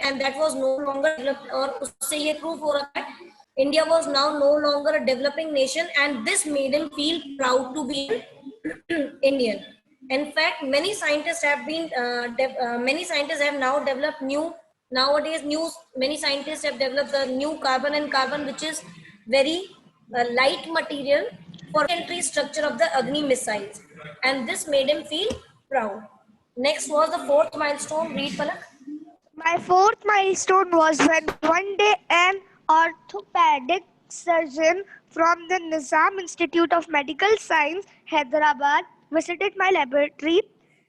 and that was no longer developed, और उससे ये proof हो रहा है India was now no longer a developing nation, and this made him feel proud to be Indian. In fact, many scientists have been many scientists have now developed many scientists have developed the new carbon and carbon, which is very light material for entry structure of the Agni missiles, and this made him feel proud. Next was the fourth milestone. Read, Palak. My fourth milestone was when one day an orthopedic surgeon from the Nizam Institute of Medical Science, Hyderabad, visited my laboratory.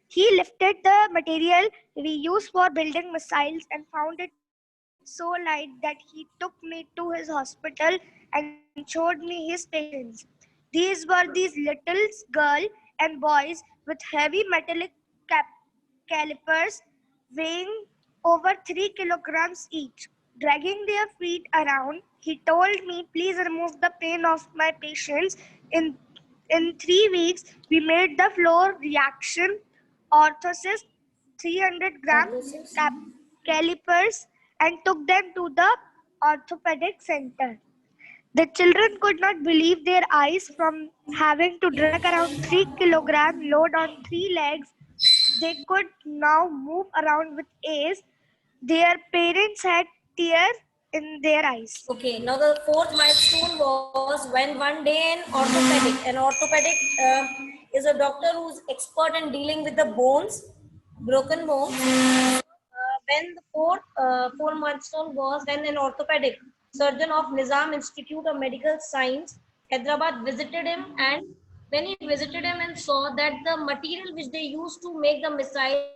He lifted the material we use for building missiles and found it so light that he took me to his hospital and showed me his patients. These were these little girls and boys with heavy metallic calipers weighing over 3 kilograms each. Dragging their feet around, he told me, please remove the pain of my patients. In 3 weeks, we made the floor reaction orthosis 300-gram calipers and took them to the orthopedic center. The children could not believe their eyes from having to drag around 3 kilogram load on 3 legs. They could now move around with ease. Their parents had tears in their eyes. Okay, now the fourth milestone was when one day an orthopedic is a doctor who's expert in dealing with the bones, broken bones. When the fourth milestone was when an orthopedic surgeon of Nizam Institute of Medical Science, Hyderabad, visited him, and when he visited him and saw that the material which they used to make the missile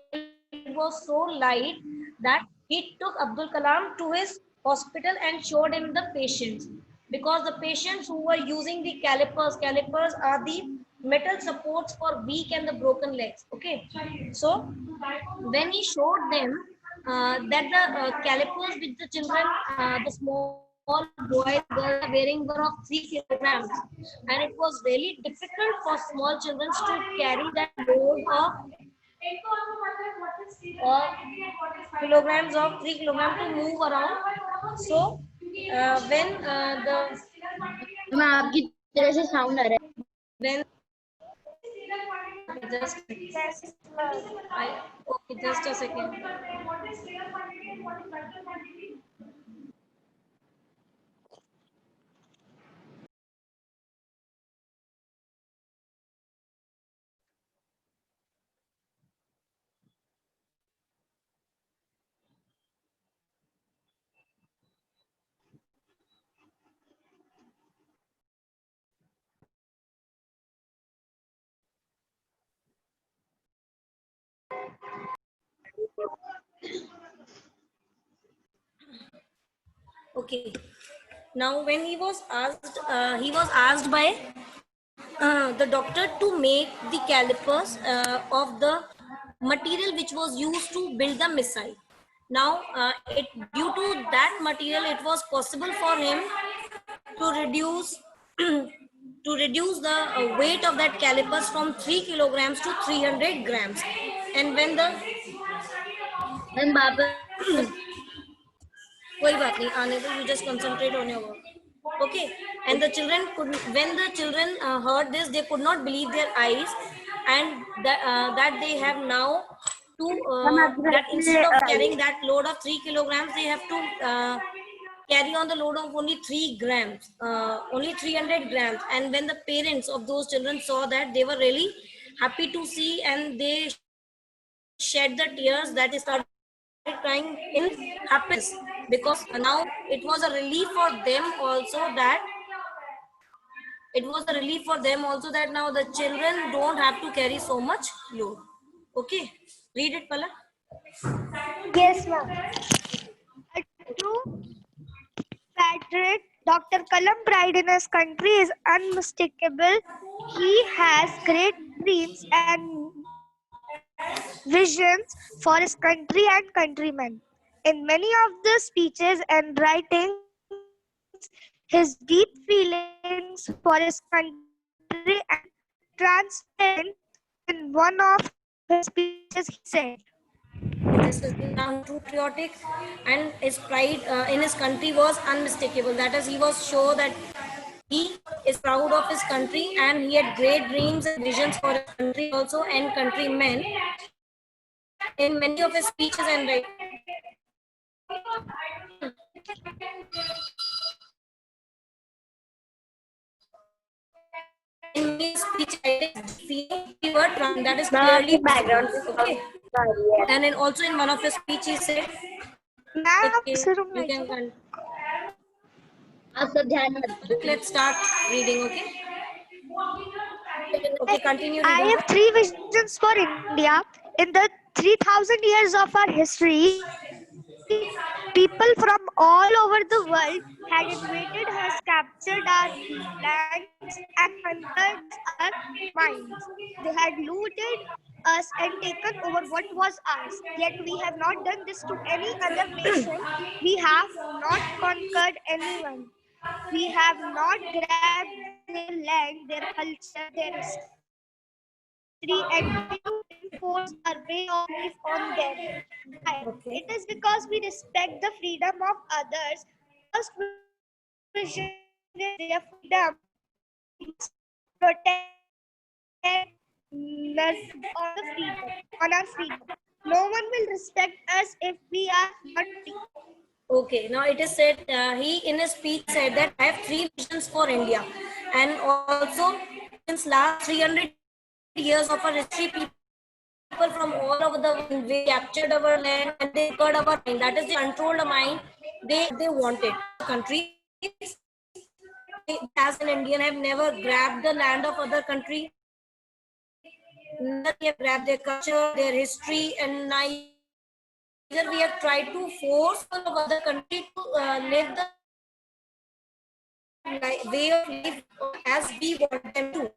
was so light that he took Abdul Kalam to his hospital and showed him the patients, because the patients who were using the calipers are the metal supports for weak and the broken legs. Okay, so when he showed them that the calipers which the children, the small boys, girls are wearing were of 3 kilograms, and it was really difficult for small children to carry that load of kilograms of 3 kilograms to move around. So when the आपकी तरह से sound आ रहा है when just okay, just a second. Okay. Now, when he was asked by the doctor to make the calipers of the material which was used to build the missile. Now, due to that material, it was possible for him to reduce to reduce the weight of that calipers from 3 kilograms to 300 grams. And when the कोई बात नहीं आने दो, you just concentrate on your work. Okay, and the children could, when the children heard this, they could not believe their eyes, and that they have now to that instead of carrying that load of 3 kilograms, they have to carry on the load of only 3 grams, only 300 grams. And when the parents of those children saw that, they were really happy to see, and they shed the tears, that they started crying in happiness, because now it was a relief for them also that now the children don't have to carry so much load. Okay, read it, Palak. Yes, ma'am. A true patriot, Dr. Kalam pride in his country is unmistakable. He has great dreams and visions for his country and countrymen. In many of the speeches and writings, his deep feelings for his country and transparent. In one of his speeches, he said, this is too patriotic, and his pride in his country was unmistakable. That is, he was sure that he is proud of his country, and he had great dreams and visions for his country also and countrymen in many of his speeches and in his speech that is clearly background. okay. And then also in one of his speeches he said, Ma'am, okay, सिर्फ you नहीं can आप सब ध्यान मत दो। let's start reading. Okay, okay, continue I reading. have three visions for India. In the 3,000 years of our history, people from all over the world had invaded us, captured our lands, and conquered our minds. They had looted us and taken over what was ours. Yet we have not done this to any other nation. We have not conquered anyone. We have not grabbed their land, their culture, their history, and to enforce our way of life on them. Why? Okay. It is because we respect the freedom of others. First vision is their freedom. We must protect on the freedom, on our freedom. No one will respect us if we are not free. Okay, now it is said, he in his speech said that I have three visions for India, and also since last 300 years of our history, people from all over the world, they captured our land and they conquered our mind. That is, they controlled the mind they wanted. Countries, as an Indian, have never grabbed the land of other country. Neither we have grabbed their culture, their history, and neither we have tried to force of other country to live the way of life as we want them to.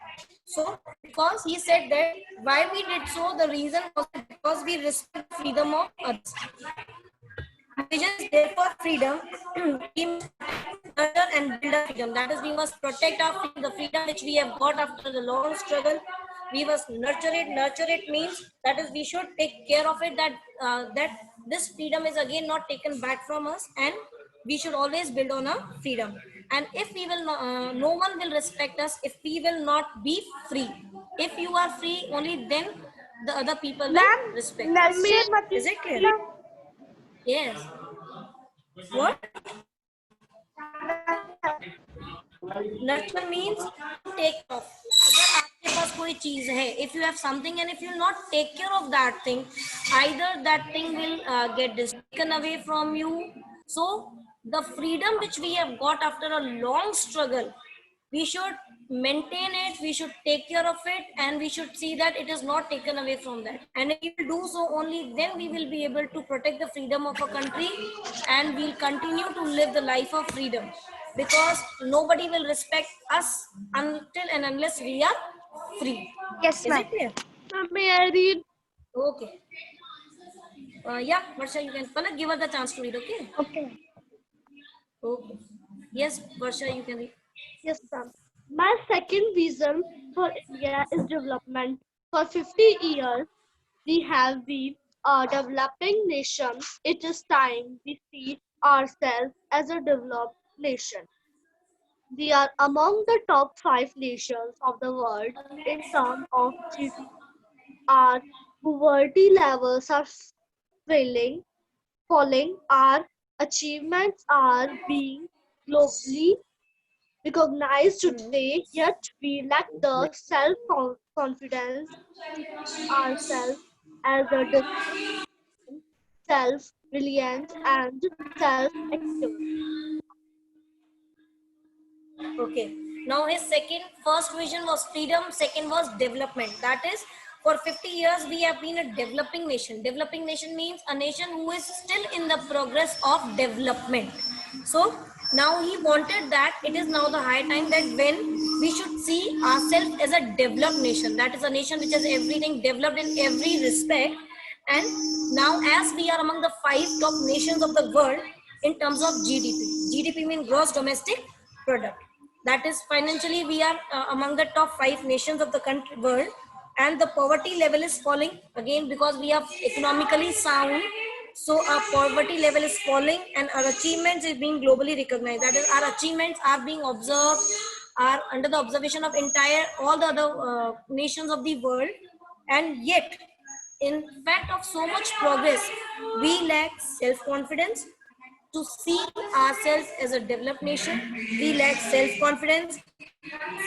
So, because he said that why we did so, the reason was because we respect freedom of others. Vision is therefore freedom. We must nurture and build our freedom. That is, we must protect our freedom, the freedom which we have got after the long struggle. We must nurture it. Nurture it means that is, we should take care of it. That this freedom is again not taken back from us, and we should always build on our freedom. And if we will, no one will respect us if we will not be free. If you are free, only then the other people will Ma'am, respect us. nurture Is it clear? मतलब Yes. What? Nurture means take off. अगर आपके पास कोई चीज है, if you have something and if you not take care of that thing, either that thing will get taken away from you. So the freedom which we have got after a long struggle, we should maintain it, we should take care of it, and we should see that it is not taken away from that. And if we do so, only then we will be able to protect the freedom of a country, and we'll continue to live the life of freedom, because nobody will respect us until and unless we are free. yes, Is ma'am. it clear? May I read? Okay. Yeah, Varsha, you can. Palak, give us the chance to read, okay? Okay. Okay. Yes, Varsha, you can read. Yes, ma'am. My second vision for India is development. For 50 years, we have been a developing nation. It is time we see ourselves as a developed nation. We are among the top 5 nations of the world in terms of GDP. Our poverty levels are falling. Our achievements are being globally recognized today, yet we lack the self-confidence to see ourselves as a self-reliant and self-active. Okay. Now his first vision was freedom, second was development. That is, for 50 years we have been a developing nation. Developing nation means a nation who is still in the progress of development. So now he wanted that it is now the high time that when we should see ourselves as a developed nation. That is a nation which has everything developed in every respect. And now as we are among the 5 top nations of the world in terms of GDP. GDP means gross domestic product. That is, financially we are among the top 5 nations of the world, and the poverty level is falling again because we are economically sound, So our poverty level is falling and our achievements is being globally recognized. That is, our achievements are being observed, are under the observation of entire all the other nations of the world. And yet, in fact of so much progress, we lack self-confidence to see ourselves as a developed nation. We lack self-confidence,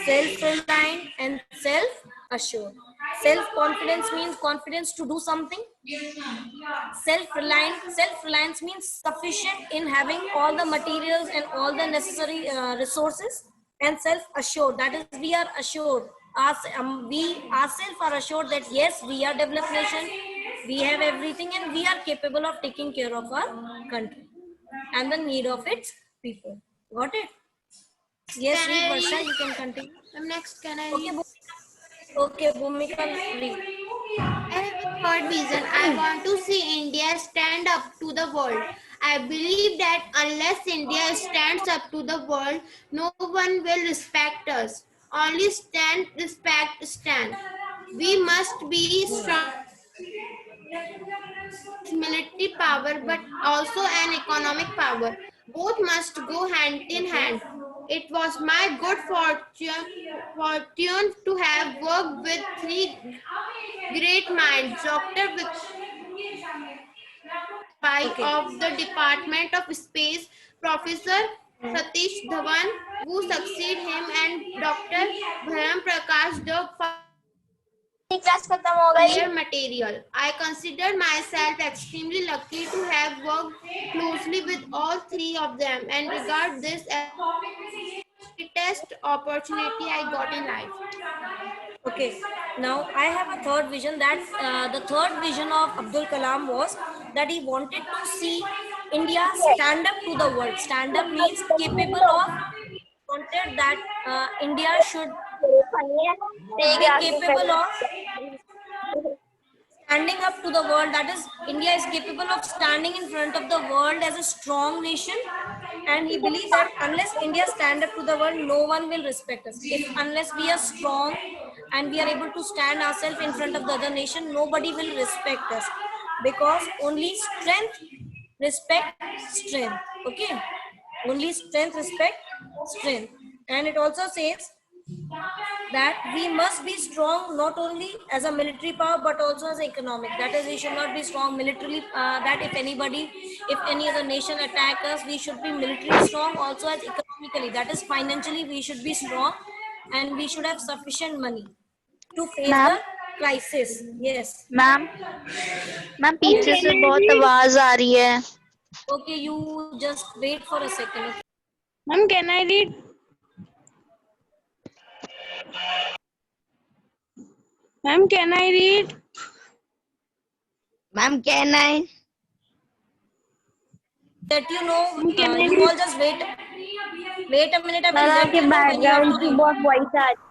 self-reliant, and self-assured. Self-confidence means confidence to do something. Self-reliance means sufficient in having all the materials and all the necessary resources. And self-assured, that is, we are assured, we ourselves are assured that yes, we are developed nation, we have everything, and we are capable of taking care of our country and the need of its people. Got it? Yes, Can read I Varsha, read? you can continue. Next, can I Okay, read? okay, Bhumika, read. I have a third vision. I want to see India stand up to the world. I believe that unless India stands up to the world, no one will respect us. Only stand, respect, stand. We must be strong as military power, but also an economic power. Both must go hand in hand. It was my good fortune to have worked with three great minds, Dr. Pai Okay. of the Department of Space, Professor Satish Dhawan, who succeed him, and Dr. Bharam Prakash, the class खत्म हो clear material. I consider myself extremely lucky to have worked closely with all three of them and regard this as the greatest opportunity I got in life. Okay, now I have a third vision. That the third vision of Abdul Kalam was that he wanted to see India stand up to the world. Stand up means capable of, wanted that India should be capable of standing up to the world. That is, India is capable of standing in front of the world as a strong nation. And he believes that unless India stand up to the world, no one will respect us. If unless we are strong and we are able to stand ourselves in front of the other nation, nobody will respect us, because only strength respect strength. Okay, only strength respect strength. And it also says that we must be strong not only as a military power but also as economic. That is, we should not be strong militarily, that if any other nation attack us, we should be militarily strong, also as economically, that is financially we should be strong, and we should have sufficient money to face the ma'am crisis. Yes. Ma'am ma'am पीछे Yes. से बहुत आवाज आ रही है. Okay, you just wait for a second. Okay? Ma'am can I read? Ma'am can I read? Ma'am can I That you know, Can I you all just wait a minute. I will दादा let के you know when you have background to की read. बहुत voice आ रही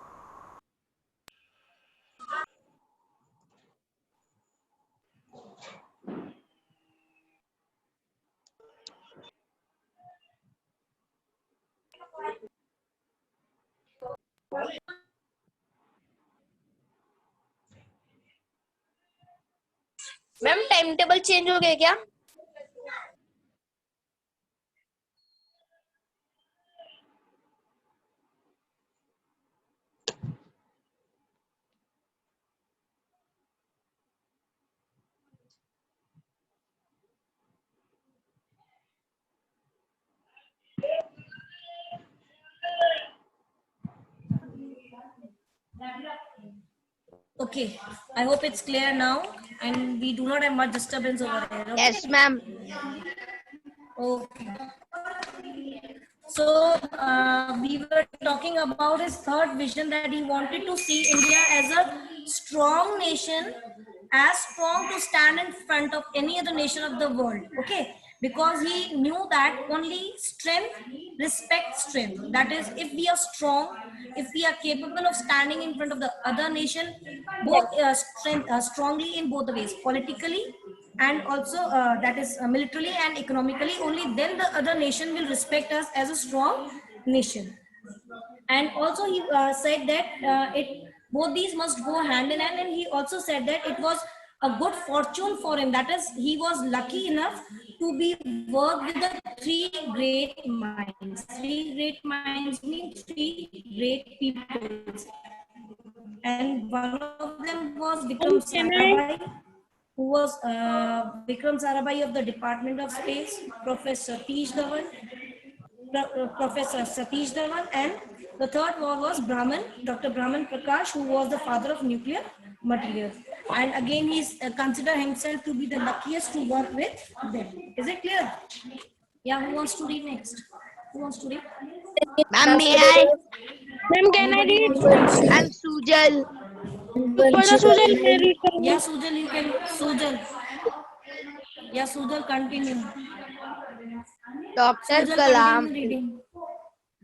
ma'am time table change हो गया क्या? Okay, I hope it's clear now, and we do not have much disturbance over here. Okay? Yes ma'am. Okay. So we were talking about his third vision, that he wanted to see India as a strong nation, as strong to stand in front of any other nation of the world. Okay, because he knew that only strength respects strength. That is, if we are strong, if we are capable of standing in front of the other nation, both strongly in both the ways, politically and also that is militarily and economically, only then the other nation will respect us as a strong nation. And also he said that it both these must go hand in hand, and he also said that it was a good fortune for him. That is, he was lucky enough to be worked with the three great minds. Three great minds mean three great people. And one of them was Vikram Can I? Sarabhai, who was Vikram Sarabhai of the Department of Space, Professor Satish Dhawan, Professor Satish Dhawan, and the third one was Brahman, Dr. Brahman Prakash, who was the father of nuclear materials. And again, he's considered himself to be the luckiest to work with them. Is it clear? Yeah, who wants to read next? Who wants to read? Ma'am, may I? Ma'am, can I Anybody read? wants to read? I'm Sujal. थोड़ा सुजल मैं read करूँगी. Yeah, Sujal, you can. Sujal. Yeah, Sujal, continue. Dr. Sujal, Kalam, continue reading.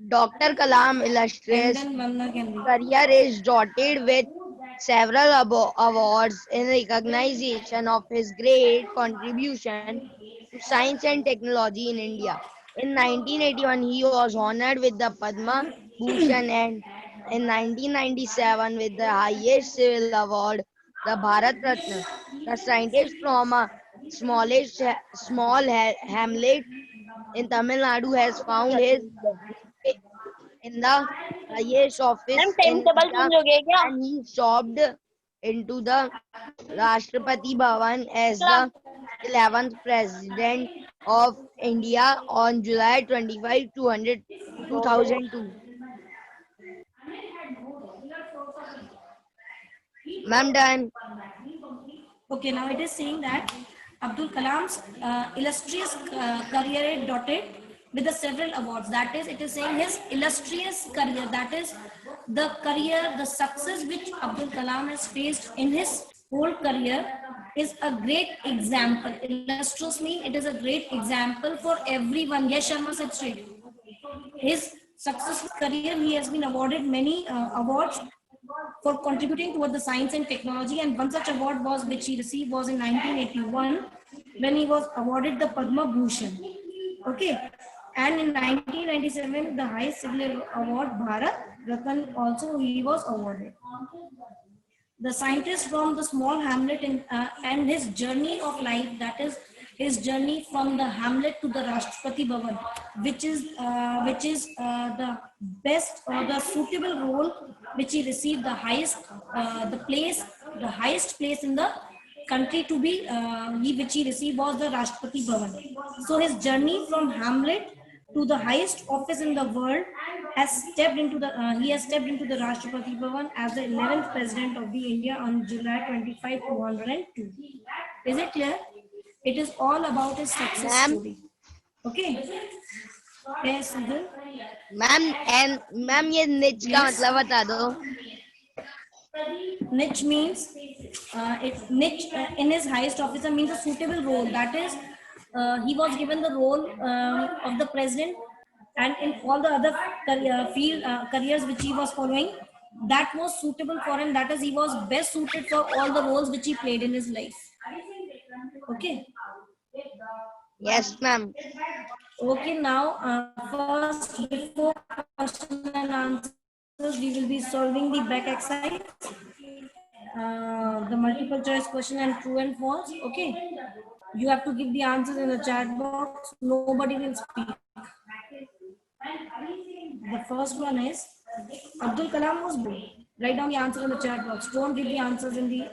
Dr. Kalam And illustrious then Vanna can read. career is dotted with several awards in recognition of his great contribution to science and technology in India. In 1981, he was honored with the Padma Bhushan, and in 1997 with the highest civil award, the Bharat Ratna. The scientist from a small hamlet in Tamil Nadu has found his way in the highest ma'am office time in table India, change हो गया क्या? and he stopped into the Rashtrapati Bhavan as the 11th President of India on July 25, 2002. Ma'am, done. Okay, now it is saying that Abdul Kalam's illustrious career is dotted with the several awards. That is, it is saying his illustrious career. That is the career, the success which Abdul Kalam has faced in his whole career is a great example. Illustrious means it is a great example for everyone. Yes, Sharma said straight. His successful career, he has been awarded many awards for contributing toward the science and technology, and one such award was which he received was in 1981 when he was awarded the Padma Bhushan. Okay, and in 1997 the highest civil award Bharat Ratna also he was awarded. The scientist from the small hamlet and his journey of life, that is his journey from the hamlet to the Rashtrapati Bhavan, which is the best or the suitable role which he received the highest the highest place in the country to be which he received was the Rashtrapati Bhavan. So his journey from hamlet to the highest office in the world has stepped into the he has stepped into the Rashtrapati Bhavan as the 11th president of the India on July 25, 2002. Is it clear? It is all about his success Ma'am. story. Okay. Yes, Sudhir. Ma'am, ये niche का Yes. मतलब बता दो. Niche means niche in his highest officer means a suitable role. That is, he was given the role of the president, and in all the other careers which he was following, that was suitable for him. That is, he was best suited for all the roles which he played in his life. Okay. Yes, ma'am. Okay, now first before question and answers, we will be solving the back exercise, the multiple choice question and true and false. Okay, you have to give the answers in the chat box. Nobody will speak. The first one is Abdul Kalam was born. Write down the answer in the chat box. Don't give the answers in the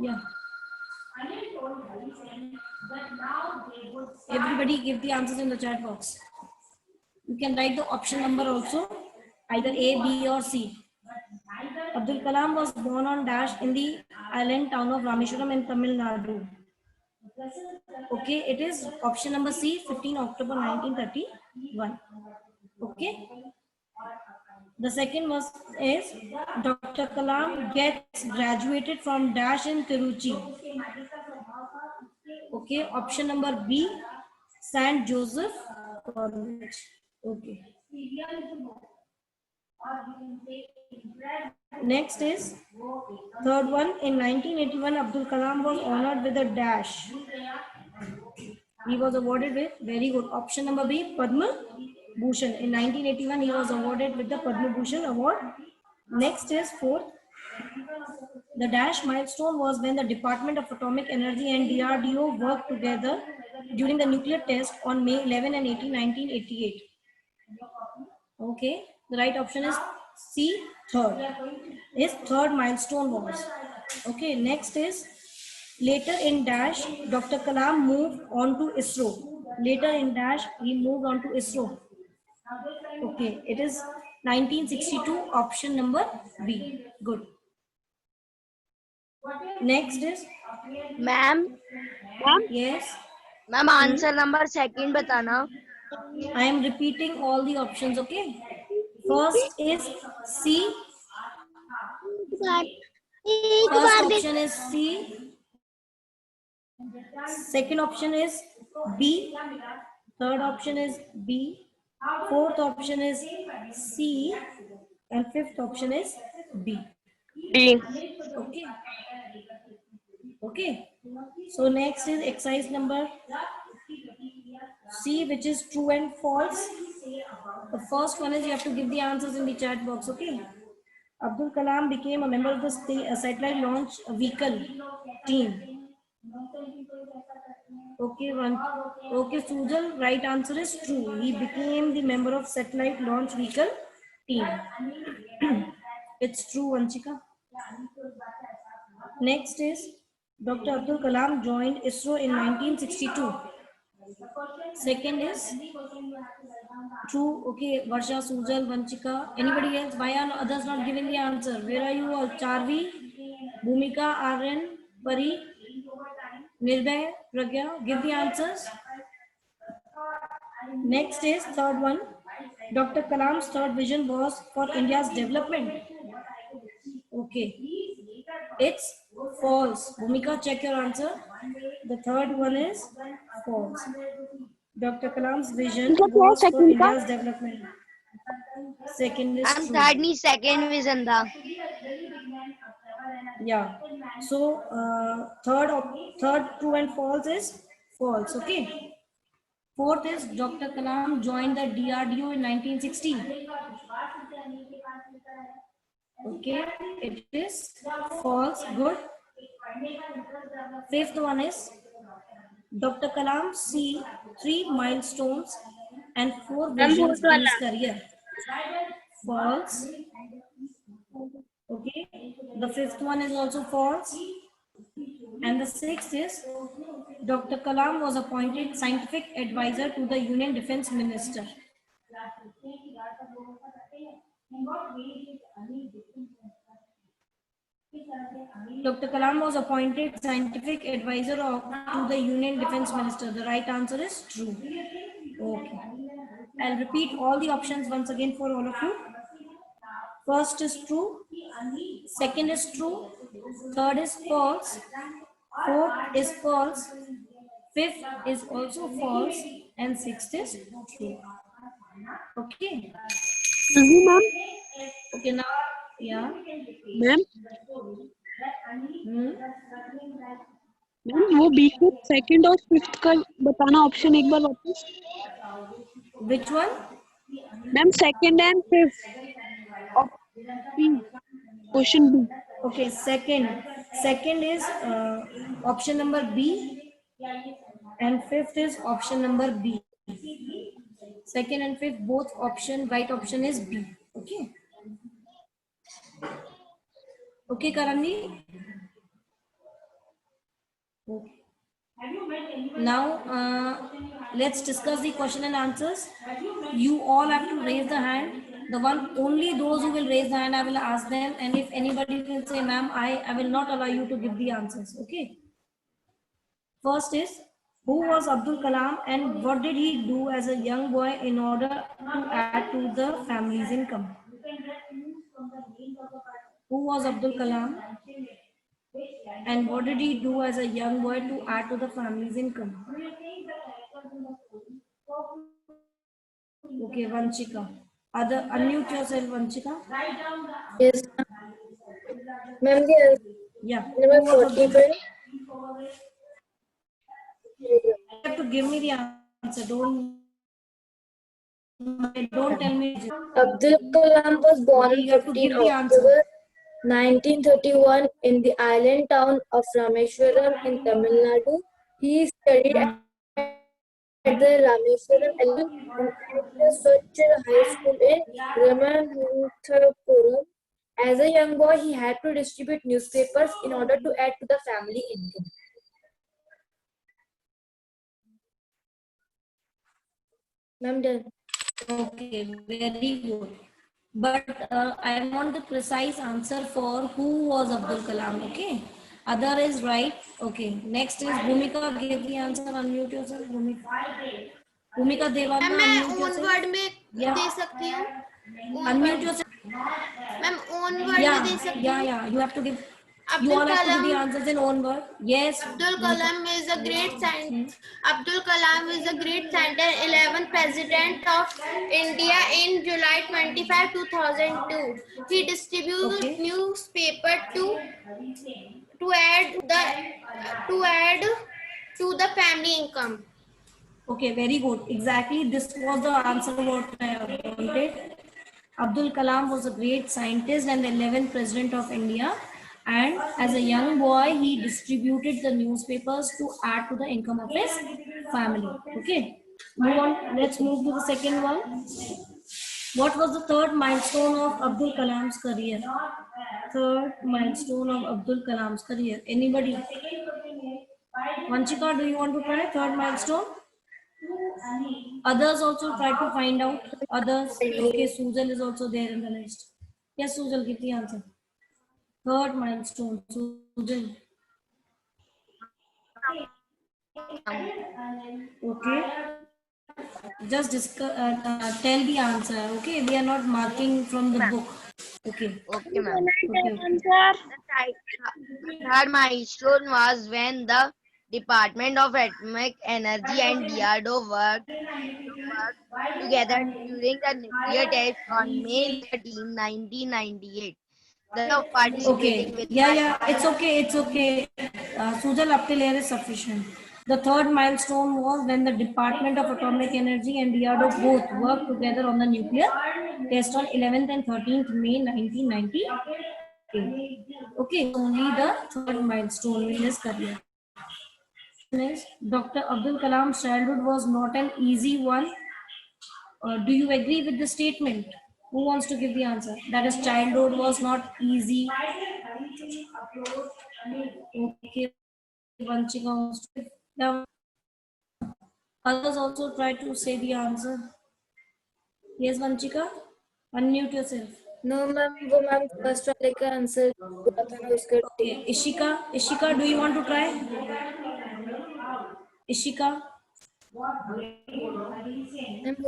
yeah. Everybody give the answers in the chat box. You can write the option number also, either A, B or C. Abdul Kalam was born on dash in the island town of Rameshwaram in Tamil Nadu. Okay, it is option number C, 15 October 1931. Okay. The second was is Dr. Kalam gets graduated from dash in Tiruchi. Okay, option number B, Saint Joseph College. Okay. Next is third one. In 1981, Abdul Kalam was honored with a dash. He was awarded with, very good, option number B, Padma Bhushan. In 1981, he was awarded with the Padma Bhushan award. Next is fourth. The dash milestone was when the Department of Atomic Energy and DRDO worked together during the nuclear test on May 11 and 18, 1988. Okay, the right option is C, third. His third milestone was. Okay, next is later in dash, Dr. Kalam moved on to ISRO. Later in dash, he moved on to ISRO. Okay, it is 1962, option number B. Good. Next is, ma'am yes, ma'am answer number second बताना. I am repeating all the options, okay? First is C. First option is C. Second option is B. Third option is B. Fourth option is C. And fifth option is B. D. Okay. Okay. So next is exercise number C, which is true and false. The first one is you have to give the answers in the chat box. Okay. Abdul Kalam became a member of the satellite launch vehicle team. Okay, one. Okay, Sujal, right answer is true. He became the member of satellite launch vehicle team. It's true, Vanchika. Next is Dr. Abdul Kalam joined ISRO in 1962. Second is true. Okay, Varsha, Sujal, Vanchika. Anybody else? Why are others not giving the answer? Where are you all? Charvi, Bhumika, Aryan, Pari, Nirbhay, Pragya. Give the answers. Next is third one. Dr. Kalam's third vision was for India's development. Okay. It's false. Bhumika, check your answer. The third one is false. Dr. Kalam's vision was for India's development. Second is ma'am true. Third नहीं second vision था. Yeah. So third true and false is false. Okay. Fourth is Dr. Kalam joined the DRDO in 1960. Okay, it is false. Good. Fifth one is Dr. Kalam see 3 milestones and 4 visions in his career. False. Okay. The fifth one is also false. And the sixth is Dr. Kalam was appointed scientific advisor to the Union Defense Minister. Dr. Kalam was appointed scientific advisor to the Union Defense Minister. The right answer is true. Okay. I'll repeat all the options once again for all of you. First is true. Second is true. Third is false. Fourth is false. Fifth is also false. And sixth is true. Okay. Ma'am Okay, now, yeah. Ma'am Hmm. Ma'am वो B को second और fifth का बताना option एक बार वापस. Which one? Ma'am second and fifth question B. Okay, second is option number B, and fifth is option number B. Second and fifth both option, right option is B. Okay. Okay, Karanji. Okay. Now let's discuss the question and answers. You all have to raise the hand. Only those who will raise the hand, I will ask them, and if anybody will say, ma'am, I will not allow you to give the answers. Okay. First is, who was Abdul Kalam and what did he do as a young boy in order to add to the family's income? Who was Abdul Kalam and what did he do as a young boy to add to the family's income? Okay, Vanchika. Unmute yourself, Vanchika. Yes. Ma'am, the Yeah. number Who was Abdul 41. You have to give me the answer. Don't tell me. Abdul Kalam was born on You have to 15 give the answer. October 1931 in the island town of Rameswaram in Tamil Nadu. He studied at the Rameswaram and at the Swachh High School in Ramanathapuram. As a young boy, he had to distribute newspapers in order to add to the family income. Ma'am, done. Okay, very good. But I want the precise answer for who was Abdul Kalam. Okay. Other is right. Okay. Next is Bhumika. Give the answer. Unmute yourself. Bhumika. Bhumika ma'am Devanda. मैं Unmute own yourself. Word में Yeah. दे सकती हूँ own Unmute word yourself. Ma'am own word में दे सकती हूँ Yeah. You have to give. You Abdul all have to give Kalam the answers in own word. Yes. Abdul Bhumika. Kalam is a great scientist. Abdul Kalam is a great scientist, 11th President of India in July 25, 2002. He distributed Okay. newspaper to add to the family income. Okay, very good. Exactly, this was the answer what I wanted. Abdul Kalam was a great scientist and the 11th president of India. And as a young boy, he distributed the newspapers to add to the income of his family. Okay, move on. Let's move to the second one. What was the third milestone of Abdul Kalam's career? Third milestone of Abdul Kalam's career. Anybody? Vanchika, do you want to try third milestone? Others also try to find out. Others. Okay, Susan is also there in the list. Yes, Susan, give the answer. Third milestone. Susan. Okay. Just tell the answer. Okay, we are not marking from the book. Okay. Okay, ma'am. Okay. The third milestone was when the Department of Atomic Energy and DRDO worked together during the nuclear test on May 13, 1998. The participating Okay. with Yeah. It's okay. It's okay. Susan, up till here is sufficient. The third milestone was when the Department of Atomic Energy and DRDO both worked together on the nuclear test on 11th and 13th May 1990. Okay, only the third milestone in his career. Is Dr. Abdul Kalam's childhood was not an easy one. Do you agree with the statement? Who wants to give the answer? That his childhood was not easy. Okay, Vanchika wants to. Now, others also try to say the answer. Yes, Vanchika, unmute yourself. No, ma'am, वो ma'am first वाले का answer बोला था ना उसका Okay, Ishika, do you want to try? Ishika,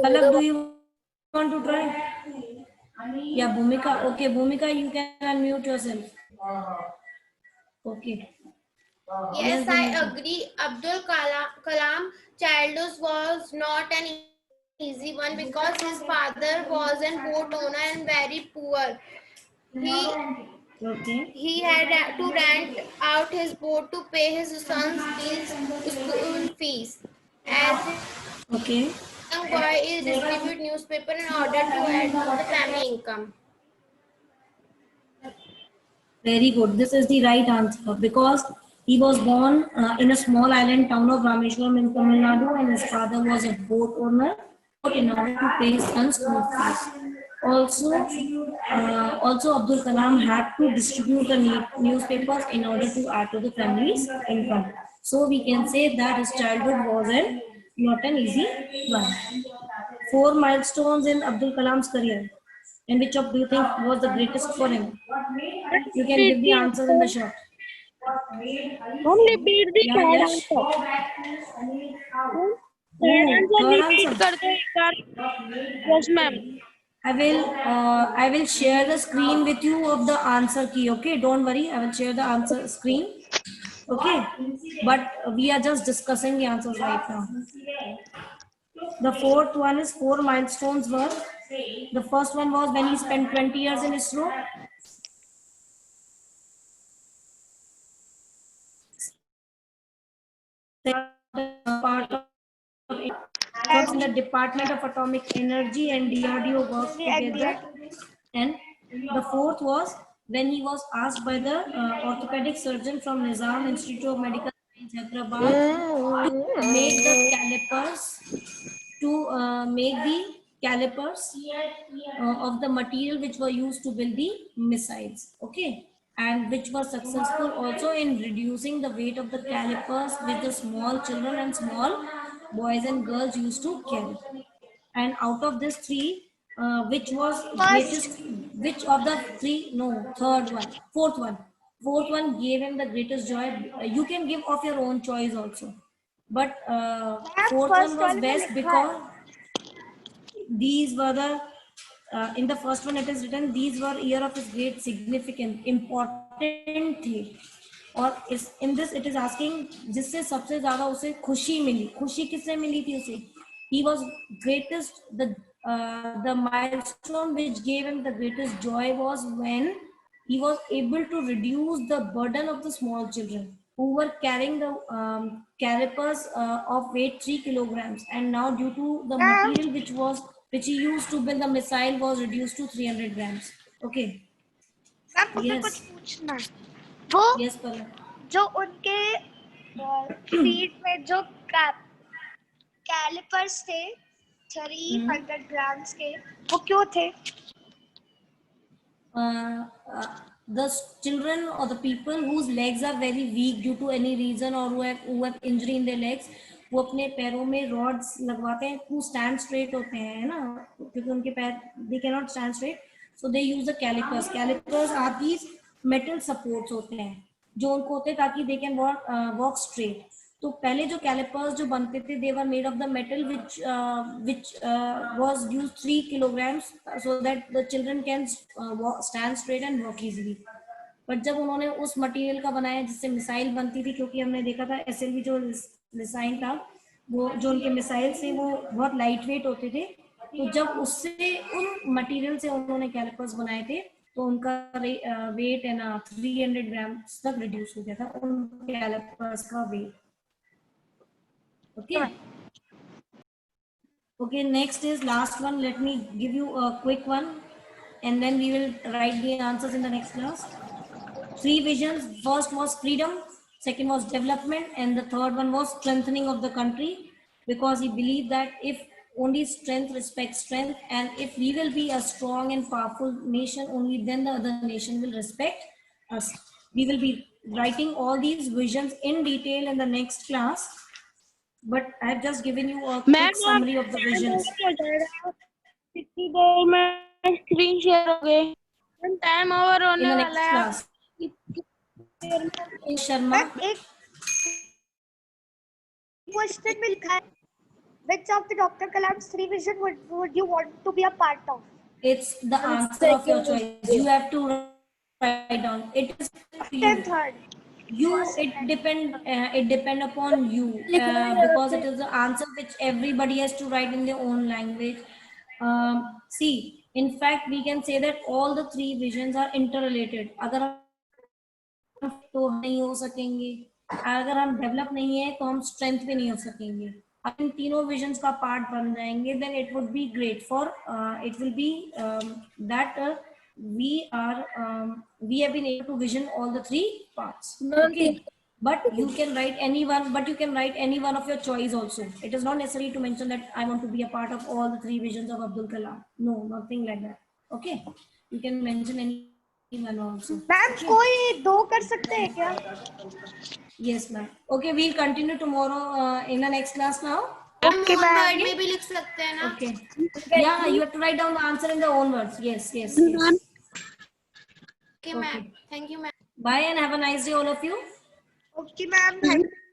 Palak, do you want to try? Yeah, Bhumika. Okay, Bhumika, you can unmute yourself. Okay. Yes, I agree. Abdul Kalam childhood was not an easy one because his father was a boat owner and very poor. He had to rent out his boat to pay his son's school fees. As Okay. a young boy, he distributed newspaper in order to add to the family income. Very good. This is the right answer because he was born in a small island town of Rameshwaram in Tamil Nadu, and his father was a boat owner in order to pay his son's school fees. Also, Abdul Kalam had to distribute the newspapers in order to add to the family's income. So we can say that his childhood wasn't not an easy one. 4 milestones in Abdul Kalam's career. And which of do you think was the greatest for him? You can give the answer in the short. Only repeat the Yeah, third yes. answer. Third Repeat answer. कर दो एक बार. Yes, ma'am. I will share the screen with you of the answer key. Okay, don't worry. I will share the answer screen. Okay, but we are just discussing the answers right now. The fourth one is 4 milestones were. The first one was when he spent 20 years in ISRO. Part of in the Department of Atomic Energy and DRDO worked together. And the fourth was when he was asked by the orthopedic surgeon from Nizam Institute of Medical Science, Hyderabad, to make the calipers of the material which were used to build the missiles. Okay, and which were successful also in reducing the weight of the calipers which the small children and small boys and girls used to carry. And out of this three, which was greatest, which of the three, no, fourth one gave him the greatest joy. You can give of your own choice also, but fourth one first was वाले में best लिखा है. because these were the in the first one it is written these were year of his great significant important थे. और इस in this it is asking जिससे सबसे ज्यादा उसे खुशी मिली, खुशी किससे मिली थी उसे? He was greatest, the milestone which gave him the greatest joy was when he was able to reduce the burden of the small children who were carrying the calipers of weight 3 kilograms, and now due to the Ma'am, material which he used to build the missile was reduced to 300 grams. Okay. Ma'am मुझे कुछ Yes. पूछना है. वो Yes, Palak. जो उनके feet में जो callipers थे 300 ग्राम्स के, वो क्यों थे? The children or the people whose legs are very weak due to any reason or who have injury in their legs, वो अपने पैरों में rods लगवाते हैं, who stand straight होते हैं ना, क्योंकि उनके पैर they cannot stand straight, so they use the calipers. Calipers are these metal supports होते हैं जो उनको होते हैं ताकि they can walk straight. तो पहले जो कैलिपर्स जो बनते थे they were made of the metal which was used 3 kilograms so that the children can stand straight and walk easily. But जब उन्होंने उस मटेरियल का बनाया जिससे मिसाइल बनती थी, क्योंकि हमने देखा था SLV जो मिसाइल था वो जो उनके मिसाइल से वो बहुत लाइट वेट होते थे, तो जब उससे उन मटेरियल से उन्होंने कैलिपर्स बनाए थे तो उनका वेट है ना 300 ग्राम तक रिड्यूस हो गया था उन कैलिपर्स का wait. Okay. Okay, next is last one. Let me give you a quick one and then we will write the answers in the next class. 3 visions. First was freedom, second was development, and the third one was strengthening of the country, because he believed that if only strength respects strength, and if we will be a strong and powerful nation, only then the other nation will respect us. We will be writing all these visions in detail in the next class. But I have just given you a quick summary of the visions. कितनी देर में screen share हो गई? Time over In होने the वाला next है. class. Sharma, एक question में लिखा है which of the Dr. Kalam's 3 vision would you want to be a part of? it's the answer of your choice. You have to write down. It is And third. it depend upon you because it is the answer which everybody has to write in their own language. See, in fact, we can say that all the 3 visions are interrelated. अगर हम तो नहीं हो सकेंगे, अगर हम develop नहीं है तो हम स्ट्रेंथ भी नहीं हो सकेंगे. अब इन तीनों विजन्स का पार्ट बन जाएंगे, then it would be great for it will be that we have been able to vision all the 3 parts. Okay, but you can write any one of your choice also. It is not necessary to mention that I want to be a part of all the 3 visions of Abdul Kalam. No, nothing like that. Okay, you can mention any one also. Ma'am कोई 2 कर सकते हैं क्या? Yes, ma'am. Okay, we'll continue tomorrow in the next class now. Okay, हम ma'am. Word में भी लिख सकते हैं ना. Okay. Yeah, you have to write down the answer in the own words. Yes. Okay, ma'am. Thank you, ma'am. Bye and have a nice day, all of you. Okay, ma'am. Thank you.